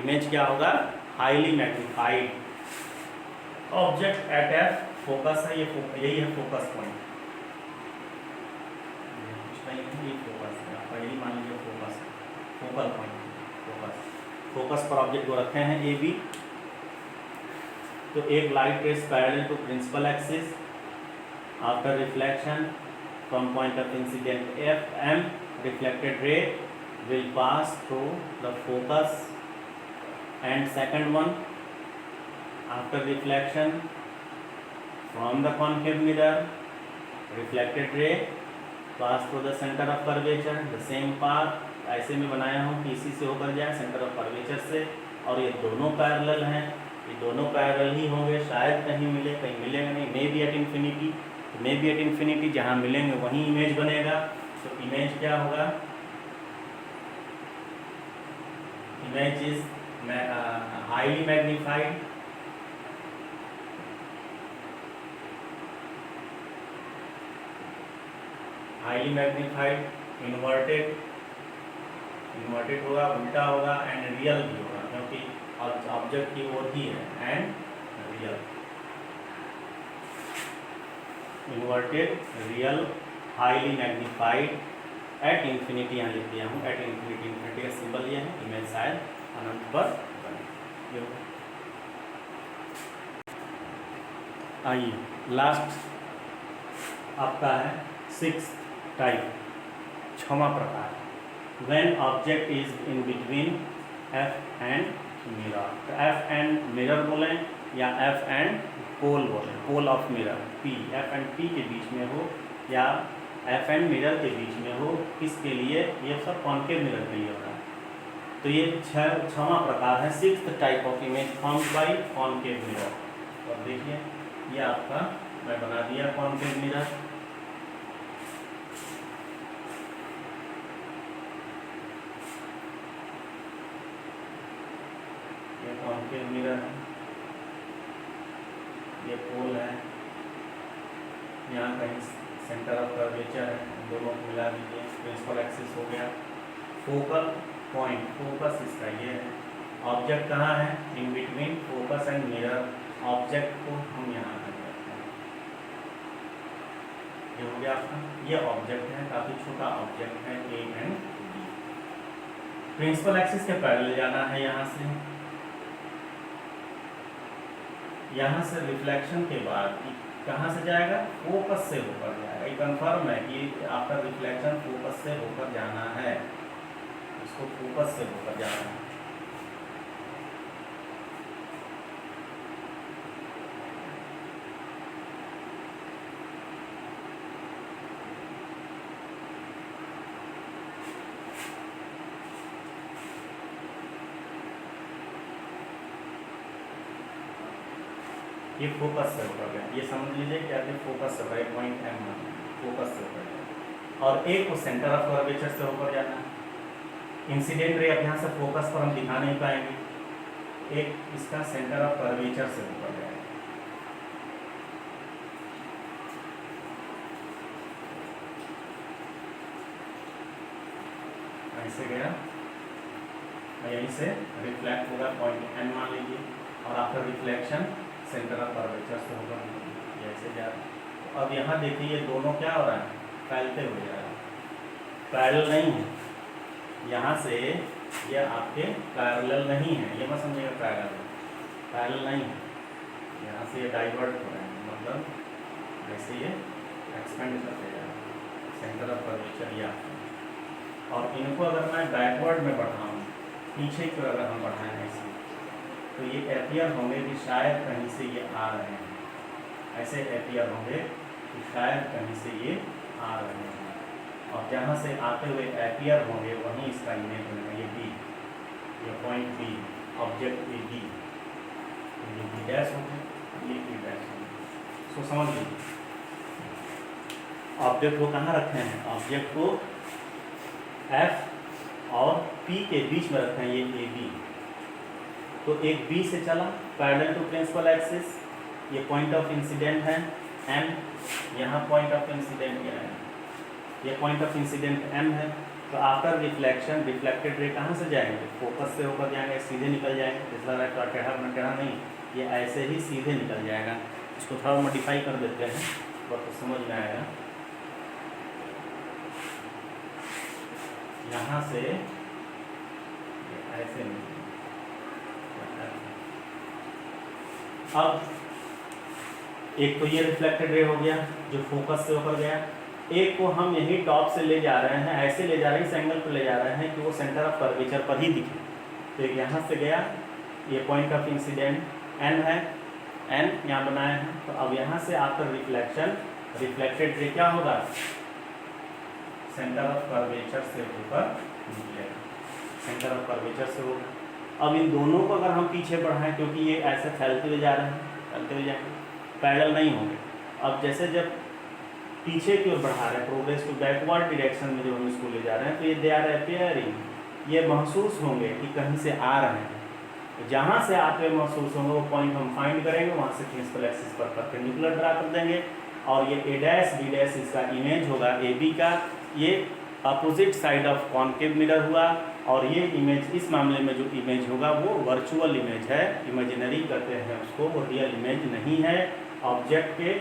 इमेज क्या होगा, highly magnified. Object at F focus है, यही है फोकस पॉइंट, कुछ नहीं है, ये फोकस है, आप पहले मान लीजिए फोकस है, फोकल पॉइंट, फोकस पर ऑब्जेक्ट को रखे हैं ए बी। तो एक light rays parallel to principal axis after reflection from point of incident F M, reflected ray will pass through the focus, and second one after reflection from the concave mirror, reflected ray pass through the center of curvature, the same path ऐसे में बनाया हूँ कि इसी से होकर जाए centre of curvature से, और ये दोनों पैरेलल हैं, ये दोनों पैरेलल ही होंगे, शायद कहीं मिले कहीं मिलेंगे नहीं, may be at infinity, may be at infinity, जहाँ मिलेंगे वहीं इमेज बनेगा। तो इमेज क्या होगा, image is highly magnified, inverted होगा, उल्टा होगा, एंड रियल भी होगा, क्योंकि ऑब्जेक्ट की ओर ही है, and real, inverted, real, highly magnified, at infinity यहाँ लिख दिया हूँ, एट इन्फिनिटी, इन्फिनिटी का सिंबल ये है, इमेज शायद अनंत पर बने। आइए लास्ट आपका है सिक्स्थ टाइप, छठवां प्रकार, when object is in between F and mirror. तो एफ एंड मिरर बोलें या एफ एंड पोल बोलें, pole of mirror, P, F and P के बीच में हो या एफ एंड मिरर के बीच में हो, किसके लिए, ये सब कॉन्केव मिरर के लिए होता है। तो ये छठवां प्रकार है, sixth type of image formed by concave mirror. और देखिए ये आपका मैं बना दिया कॉन्केव मिरर, ये कॉन्केव मिरर है, ये पोल है, यहाँ कहीं सेंटर ऑफ कर्वेचर है, दोनों को मिला दीजिए, प्रिंसिपल एक्सिस हो गया, फोकल पॉइंट, फोकस इसका ये है, ऑब्जेक्ट कहाँ है, in between focus and mirror, object को हम यहाँ कर देते हैं, ये हो गया आपका, ये ऑब्जेक्ट है, काफ़ी छोटा ऑब्जेक्ट है, A and B, principal axis के पैरेलल जाना है, यहाँ से रिफ्लेक्शन के बाद कहाँ से जाएगा, फोकस से होकर जाएगा, ये कंफर्म है कि आफ्टर रिफ्लेक्शन फोकस से होकर जाना है, इसको फोकस से होकर जाना है। ये फोकस से होकर गया, ये समझ लीजिए कि आपके फोकस से होगा, पॉइंट एम फोकस से होकर गया, और एक को सेंटर ऑफ कर्वेचर से होकर जाना है। इंसिडेंट रे अब यहाँ से फोकस पर हम दिखा नहीं पाएंगे, एक इसका सेंटर ऑफ कर्वेचर से होकर जाएगा, ऐसे गया, यहीं से रिफ्लेक्ट होगा, पॉइंट एन मान लीजिए, और after reflection centre of curvature से होगा, ऐसे जा तो अब यहाँ देखिए ये दोनों क्या हो रहा है, फैलते हुए जा रहा है, पैरेलल नहीं है। यहाँ से ये आपके पैरेलल नहीं है, ये मत समझिएगा पैरेलल नहीं है। यहाँ से ये डाइवर्ट हो रहे हैं, मतलब ऐसे ये एक्सपेंड करते जा रहे हैं, सेंटर ऑफ कर्वेचर या। और इनको अगर मैं बैकवर्ड में बढ़ाऊँ, पीछे की ओर अगर हम बढ़ाएं ऐसे, तो ये एपियर होंगे कि शायद कहीं से ये आ रहे हैं, ऐसे एपियर होंगे कि शायद कहीं से ये आ रहे हैं। और जहाँ से आते हुए एपियर होंगे वहीं इसका इमेज बनेगा, ये बी, ये point B, object A B, ये बी डैश होंगे, ये बी डैश होंगे। इसको समझ लीजिए, ऑब्जेक्ट को कहाँ रखे हैं, ऑब्जेक्ट को एफ और पी के बीच में रखे हैं, ये ए बी। तो एक बी से चला पैरेलल टू प्रिंसिपल एक्सिस, ये पॉइंट ऑफ इंसिडेंट है एम, यहाँ पॉइंट ऑफ इंसिडेंट क्या है, ये पॉइंट ऑफ इंसिडेंट एम है। तो आफ्टर रिफ्लेक्शन रिफ्लेक्टेड रे कहाँ से जाएंगे, फोकस से होकर जाएंगे, सीधे निकल जाएंगे, इसलिए टेढ़ा नहीं, ये ऐसे ही सीधे निकल जाएगा। इसको थोड़ा मॉडिफाई कर देते हैं तो समझ में आएगा। यहाँ से ऐसे नहीं, अब एक तो ये रिफ्लेक्टेड रे हो गया जो फोकस से होकर गया, एक को हम यही टॉप से ले जा रहे हैं, ऐसे ले जा रहे हैं, इस एंगल पर ले जा रहे हैं कि वो सेंटर ऑफ कर्वेचर पर ही दिखे। तो एक यहाँ से गया, ये पॉइंट ऑफ इंसिडेंट एन है, एन यहाँ बनाए हैं। तो अब यहाँ से आफ्टर रिफ्लेक्शन रिफ्लेक्टेड रे क्या होगा, सेंटर ऑफ कर्वेचर से होकर निकलेगा, सेंटर ऑफ कर्वेचर से होगा। अब इन दोनों को अगर हम पीछे बढ़ाएं, क्योंकि ये ऐसे फैलते हुए जा रहे हैं, फैलते हुए जाएंगे, पैरेलल नहीं होंगे। अब जैसे जब पीछे की ओर बढ़ा रहे हैं, प्रोग्रेस टू बैकवर्ड डायरेक्शन में जो हम इसको ले जा रहे हैं, तो ये दे आर अपीयरिंग, ये महसूस होंगे कि कहीं से आ रहे हैं। तो जहाँ से आते हुए महसूस होंगे वो पॉइंट हम फाइंड करेंगे, वहाँ से प्रिंसिपल एक्सिस पर परपेंडिकुलर ड्रा कर देंगे। और ये ए डैश बी डैश इसका इमेज होगा ए बी का, ये opposite side of concave mirror हुआ। और ये इमेज, इस मामले में जो इमेज होगा वो वर्चुअल इमेज है, इमेजिनरी कहते हैं उसको, वो रियल इमेज नहीं है। ऑब्जेक्ट के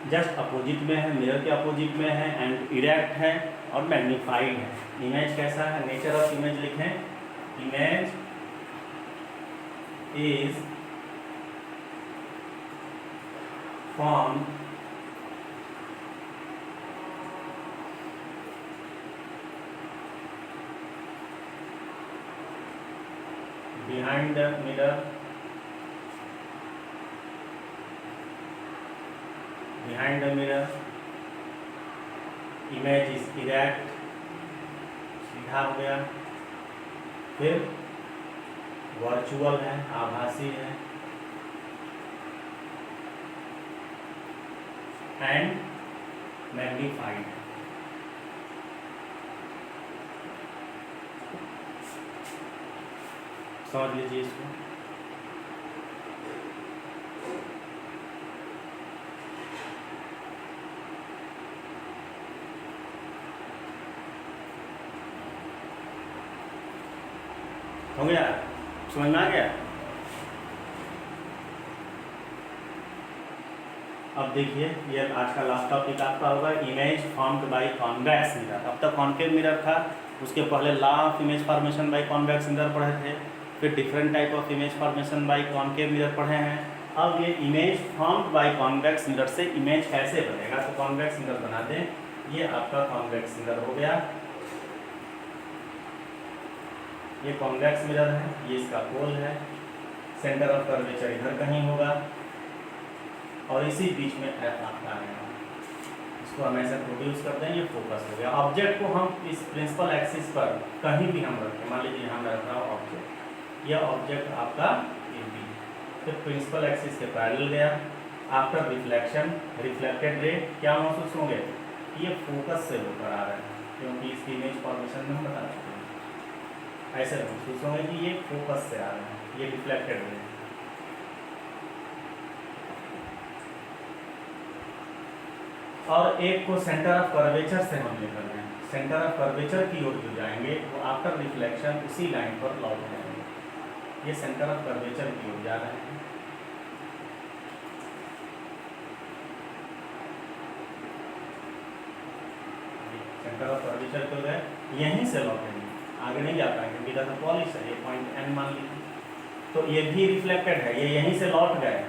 जस्ट अपोजिट में है, मिरर के अपोजिट में है, एंड इरेक्ट है और मैग्नीफाइड है। इमेज कैसा है, नेचर ऑफ इमेज लिखें, image is form behind the mirror, behind the mirror, image is erect, सीधा हो गया, फिर वर्चुअल है, आभासी है, एंड मैग्नीफाइड है। समझ लीजिए इसको। हो गया, समझ में आ गया। अब देखिए ये आज का लास्ट टॉपिक आपका होगा, image formed by convex mirror. अब तक कॉन्केव मिरर था, उसके पहले law of image formation by convex mirror पढ़े थे, फिर different type of image formation bye concave mirror पढ़े हैं। अब ये image formed by convex mirror से इमेज कैसे बनेगा, तो कॉन्वेक्स मिरर बना दें। ये आपका कॉन्वेक्स मिरर हो गया, ये कॉन्वेक्स मिरर है, ये इसका पोल है, सेंटर ऑफ कर्वेचर इधर कहीं होगा और इसी बीच में एफ आपका आएगा। इसको हम ऐसे प्रोड्यूस करते हैं, ये फोकस हो गया। ऑब्जेक्ट को हम इस प्रिंसिपल एक्सिस पर कहीं भी हम रखें, मान लीजिए हम रख रहा हूँ ऑब्जेक्ट, यह ऑब्जेक्ट आपका ए बी, फिर प्रिंसिपल एक्सिस के पैरेलल गया। आफ्टर रिफ्लेक्शन रिफ्लेक्टेड रे क्या महसूस होंगे, ये फोकस से होकर आ रहे हैं, क्योंकि इसकी इमेज फॉर्मेशन में हम बता चुके हैं। ऐसे महसूस होंगे कि ये फोकस से आ रहे हैं, ये रिफ्लेक्टेड रे। और एक को सेंटर ऑफ कर्वेचर से हम लेकर गए, सेंटर ऑफ कर्वेचर की ओर जो जाएंगे वो आफ्टर रिफ्लेक्शन उसी लाइन पर लौट जाएंगे। ये सेंटर ऑफ कर्वेचर की ओर जा रहे हैं। सेंटर ऑफ कर्वेचर पे गए, यहीं से लौटेंगे, आगे नहीं जा पाएंगे क्योंकि इधर तो पॉलिश है, ये पॉइंट एन मान लीजिए, तो ये भी रिफ्लेक्टेड है, ये यहीं से लौट गए।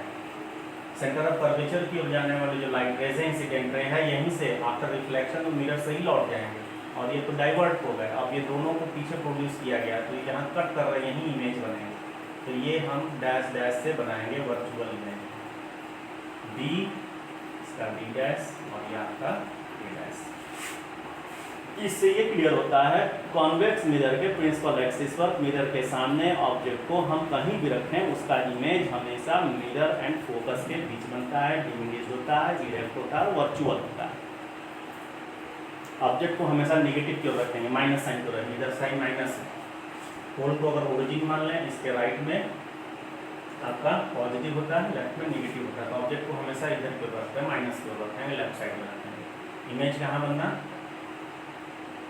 सेंटर ऑफ कर्वेचर की ओर जाने वाली जो लाइट रेज है, इंसिडेंट रे है, यहीं से आफ्टर रिफ्लेक्शन मिरर से ही लौट जाएंगे, और ये तो डाइवर्ट हो गए। अब ये दोनों को पीछे प्रोड्यूस किया गया, तो ये जहाँ कट कर रहे हैं यहीं इमेज बनेंगे, तो ये हम डैश डैश से बनाएंगे वर्चुअल इमेज, डी इसका डी डैश और ये आपका डी डैश। इससे ये क्लियर होता है कॉन्वेक्स मिरर के प्रिंसिपल एक्सिस पर मिरर के सामने ऑब्जेक्ट को हम कहीं भी रखें, उसका इमेज हमेशा मिरर एंड फोकस के बीच बनता है, डिमिनिश होता है, डायरेक्ट होता है, वर्चुअल होता है। ऑब्जेक्ट को हमेशा नेगेटिव की ओर रखेंगे, माइनस साइन की ओर रखेंगे, इधर साइन माइनस है, पोल को अगर ओरिजिन मान लें, इसके राइट में आपका पॉजिटिव होता है, लेफ्ट में नेगेटिव होता है, तो ऑब्जेक्ट को हमेशा इधर की ओर रखते हैं, माइनस की ओर रखेंगे, लेफ्ट साइड में रखेंगे। इमेज कहाँ बनना,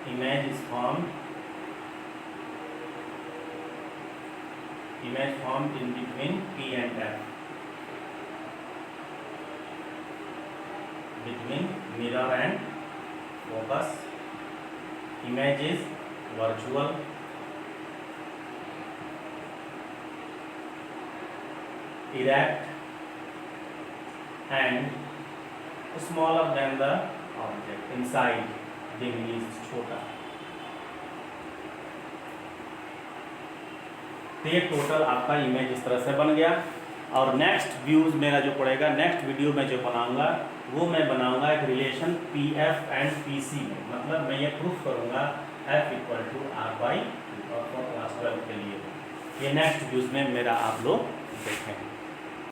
image is formed in between P and F, between mirror and focus. Image is virtual, erect and smaller than the object inside, diminish छोटा। तो ये टोटल आपका इमेज इस तरह से बन गया। और नेक्स्ट व्यूज मेरा जो पड़ेगा, नेक्स्ट वीडियो में जो बनाऊंगा वो मैं बनाऊंगा एक relation P F and P C में, मतलब मैं ये प्रूफ करूंगा F = R/2 और फॉर क्लास 12 के लिए। ये नेक्स्ट व्यूज में मेरा आप लोग देखेंगे।